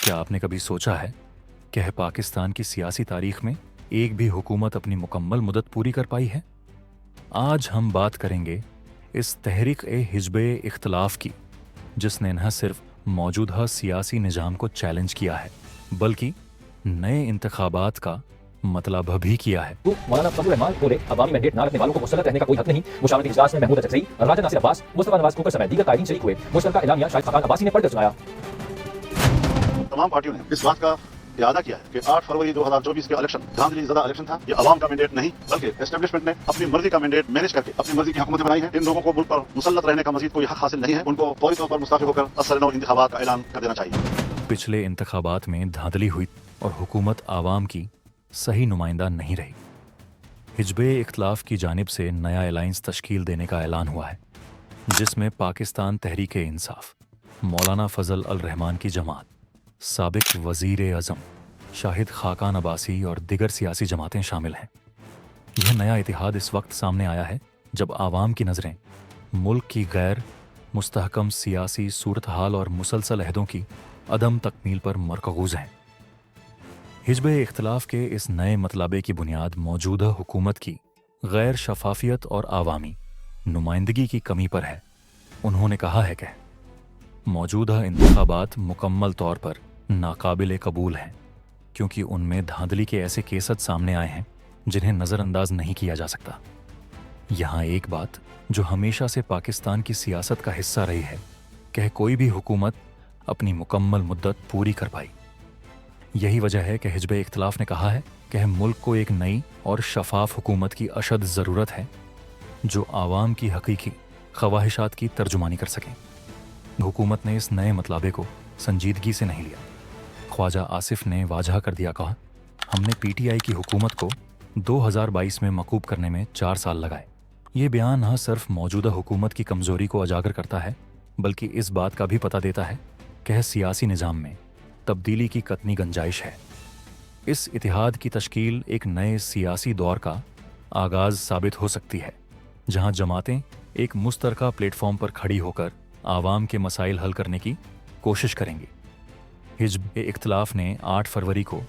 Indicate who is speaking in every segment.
Speaker 1: क्या आपने कभी सोचा है कि पाकिस्तान की सियासी तारीख में एक भी हुकूमत अपनी मुकम्मल मुदत पूरी कर पाई है? आज हम बात करेंगे इस तहरीक-ए-हिज़्ब-ए-इख्तिलाफ़ की, जिसने न सिर्फ मौजूदा सियासी निज़ाम को चैलेंज किया है, बल्कि नए इंतखाबात का मतलब भी किया है।
Speaker 2: तो मौलाना फजल रहमान बोले, अवामी मैंडेट ना रखने वालों को मुसल्लत रहने का कोई हक नहीं। मुशावरती इजलास में महमूद अजहरी, राजा नासिर अब्बास, मुस्तफा नवाज को समेत दीगर कायदीन शरीक हुए। मुश्तरका एलामिया शाहिद खाकान अब्बासी ने पढ़कर सुनाया।
Speaker 3: तमाम पार्टियों ने इस बात का इरादा किया है कि 8 फरवरी 2024 के इलेक्शन धांधली ज़दा इलेक्शन था। ये अवाम का मैंडेट नहीं, बल्कि एस्टेब्लिशमेंट ने अपनी मर्जी का मैंडेट मैनेज करके अपनी मर्जी की हुकूमतें बनाई हैं। इन लोगों को मुल्क पर मुसल्लत रहने का मजीद कोई हक हासिल नहीं है। उनको फौरी तौर पर मुस्तफ़ी होकर असर-ए-नौ इंतखाबात का ऐलान कर देना चाहिए।
Speaker 1: पिछले इंतखाबात में धांधली हुई और हुकूमत आवाम की सही नुमाइंदा नहीं रही। हिज़्ब-ए-इख्तिलाफ़ की जानिब से नया अलायंस तश्कील देने का ऐलान हुआ है, जिसमें पाकिस्तान तहरीक-ए-इंसाफ, मौलाना फजल अल रहमान की जमात, साबिक वज़ीर-ए-आज़म शाहिद खाकान अब्बासी और दिगर सियासी जमातें शामिल हैं। यह नया इतिहाद इस वक्त सामने आया है जब आवाम की नज़रें मुल्क की गैर मुस्तहकम सियासी सूरत हाल और मुसलसल अहदों की अदम तकमील पर मरकूज़ हैं। हिज़्ब-ए-इख्तिलाफ़ के इस नए मतलबे की बुनियाद मौजूदा हुकूमत की गैर शफाफियत और आवामी नुमाइंदगी की कमी पर है। उन्होंने कहा है कि मौजूदा इंतखाबात मुकम्मल तौर पर नाकाबिल कबूल हैं, क्योंकि उनमें धांधली के ऐसे केसत सामने आए हैं जिन्हें नज़रअंदाज नहीं किया जा सकता। यहाँ एक बात जो हमेशा से पाकिस्तान की सियासत का हिस्सा रही है कि कोई भी हुकूमत अपनी मुकम्मल मुद्दत पूरी कर पाई। यही वजह है कि हिज़्ब-ए-इख्तिलाफ़ ने कहा है कि मुल्क को एक नई और शफाफ हुकूमत की अशद ज़रूरत है, जो आवाम की हकीकी ख्वाहिशात की तर्जुमानी कर सकें। हुकूमत ने इस नए मतलबे को संजीदगी से नहीं लिया। ख्वाजा आसिफ ने वाजह कर दिया, कहा, हमने पीटीआई की हुकूमत को 2022 में मकूब करने में 4 साल लगाए। ये बयान न सिर्फ मौजूदा हुकूमत की कमज़ोरी को उजागर करता है, बल्कि इस बात का भी पता देता है कि सियासी निज़ाम में तब्दीली की कतनी गुंजाइश है। इस इतिहाद की तश्कील एक नए सियासी दौर का आगाज़ साबित हो सकती है, जहाँ जमातें एक मुश्तरका प्लेटफॉर्म पर खड़ी होकर आवाम के मसाइल हल करने की कोशिश करेंगी। हिज़्ब-ए-इख्तिलाफ़ ने 8 फरवरी को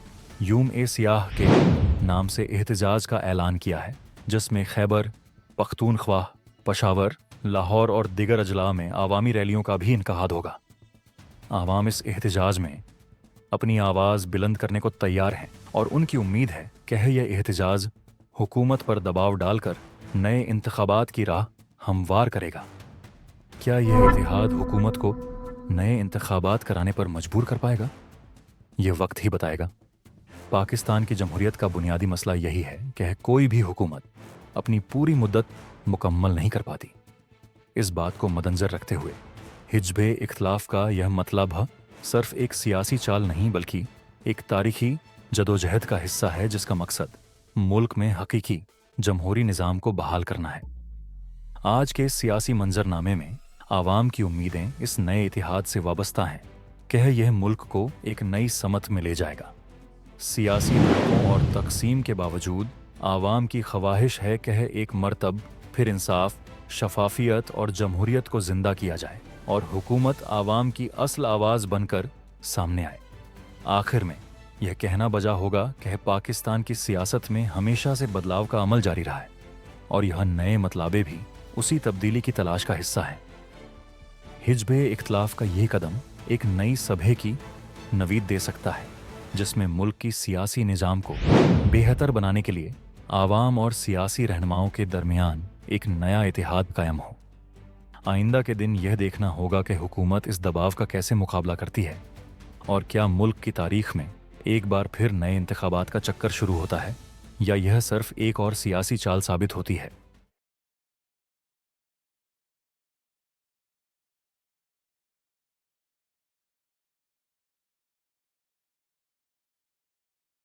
Speaker 1: यूम-ए-सियाह के नाम से एहतजाज का ऐलान किया है, जिसमें खैबर पख्तूनख्वा, पेशावर, लाहौर और दिगर अजला में आवामी रैलियों का भी इनकाद होगा। आवाम इस एहतजाज में अपनी आवाज़ बुलंद करने को तैयार हैं और उनकी उम्मीद है कि यह एहतजाज हुकूमत पर दबाव डालकर नए इंतखाबात की राह हमवार करेगा। क्या यह इतिहाद हुकूमत को नए इंतखाबात कराने पर मजबूर कर पाएगा? यह वक्त ही बताएगा। पाकिस्तान की जमहूरियत का बुनियादी मसला यही है कि कोई भी हुकूमत अपनी पूरी मुद्दत मुकम्मल नहीं कर पाती। इस बात को मद्देनज़र रखते हुए हिज़्ब-ए-इख्तिलाफ़ का यह मतलब सिर्फ एक सियासी चाल नहीं, बल्कि एक तारीखी जदोजहद का हिस्सा है, जिसका मकसद मुल्क में हकीकी जमहूरी निज़ाम को बहाल करना है। आज के सियासी मंजरनामे में आवाम की उम्मीदें इस नए इतिहाद से वाबस्ता हैं कि यह मुल्क को एक नई समत में ले जाएगा। सियासी मुल्कों और तकसीम के बावजूद आवाम की ख्वाहिश है कि एक मरतब फिर इंसाफ, शफाफियत और जमहूरियत को ज़िंदा किया जाए और हुकूमत आवाम की असल आवाज़ बनकर सामने आए। आखिर में यह कहना बजा होगा कि पाकिस्तान की सियासत में हमेशा से बदलाव का अमल जारी रहा है और यह नए मतलबे भी उसी तब्दीली की तलाश का हिस्सा है। हिज़्ब-ए-इख्तिलाफ़ का ये कदम एक नई सभे की नवीद दे सकता है, जिसमें मुल्क की सियासी निज़ाम को बेहतर बनाने के लिए आवाम और सियासी रहनुमाओं के दरमियान एक नया इतिहाद कायम हो। आइंदा के दिन यह देखना होगा कि हुकूमत इस दबाव का कैसे मुकाबला करती है और क्या मुल्क की तारीख में एक बार फिर नए इंतखाबात का चक्कर शुरू होता है, या यह सिर्फ एक और सियासी चाल साबित होती है।